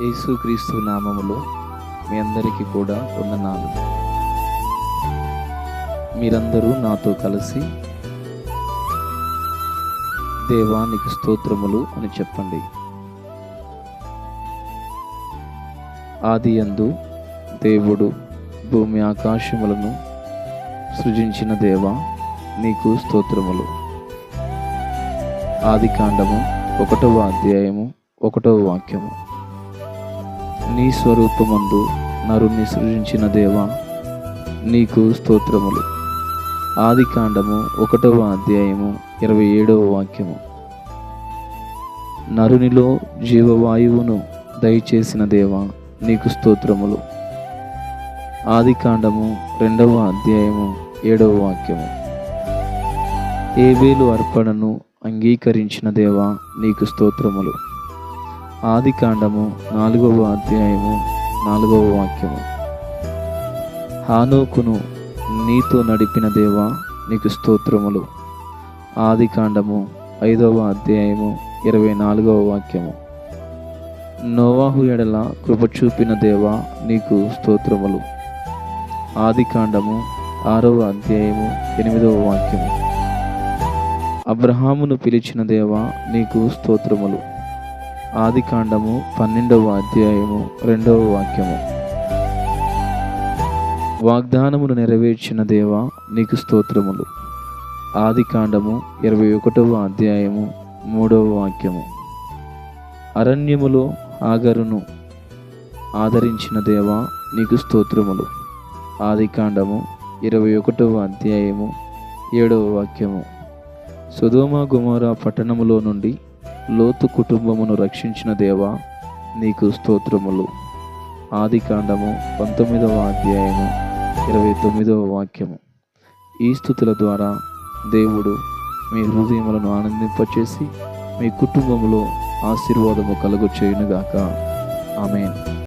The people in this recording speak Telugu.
యేసుక్రీస్తు నామములో మీ అందరికీ కూడా వందనాలు. మీరందరూ నాతో కలిసి దేవా నీకు స్తోత్రములు అని చెప్పండి. ఆదియందు దేవుడు భూమి ఆకాశములను సృజించిన దేవా నీకు స్తోత్రములు. ఆదికాండము 1వ అధ్యాయము 1వ వాక్యము. నీ స్వరూపమందు నరుని సృజించిన దేవా నీకు స్తోత్రములు. ఆదికాండము 1వ అధ్యాయము 27వ వాక్యము. నరునిలో జీవవాయువును దయచేసిన దేవా నీకు స్తోత్రములు. ఆదికాండము 2వ అధ్యాయము 7వ వాక్యము. ఏబేలు అర్పణను అంగీకరించిన దేవా నీకు స్తోత్రములు. ఆదికాండము 4వ అధ్యాయము 4వ వాక్యము. హానోకును నీతో నడిపిన దేవా నీకు స్తోత్రములు. ఆదికాండము 5వ అధ్యాయము 24వ వాక్యము. నోవాహు ఎడల కృప చూపిన దేవా నీకు స్తోత్రములు. ఆదికాండము 6వ అధ్యాయము 8వ వాక్యము. అబ్రహామును పిలిచిన దేవా నీకు స్తోత్రములు. ఆదికాండము 12వ అధ్యాయము 2వ వాక్యము. వాగ్దానమును నెరవేర్చిన దేవా నీకు స్తోత్రములు. ఆదికాండము 21వ అధ్యాయము 3వ వాక్యము. అరణ్యములో ఆగరును ఆదరించిన దేవా నీకు స్తోత్రములు. ఆదికాండము 21వ అధ్యాయము 7వ వాక్యము. సొదొమ గొమొర్రా పట్టణములో నుండి లోతు కుటుంబమును రక్షించిన దేవా నీకు స్తోత్రములు. ఆదికాండము 19వ అధ్యాయము 29వ వాక్యము. ఈ స్తుతుల ద్వారా దేవుడు మీ హృదయములను ఆనందింపచేసి మీ కుటుంబములో ఆశీర్వాదము కలుగు చేయునుగాక. ఆమేన్.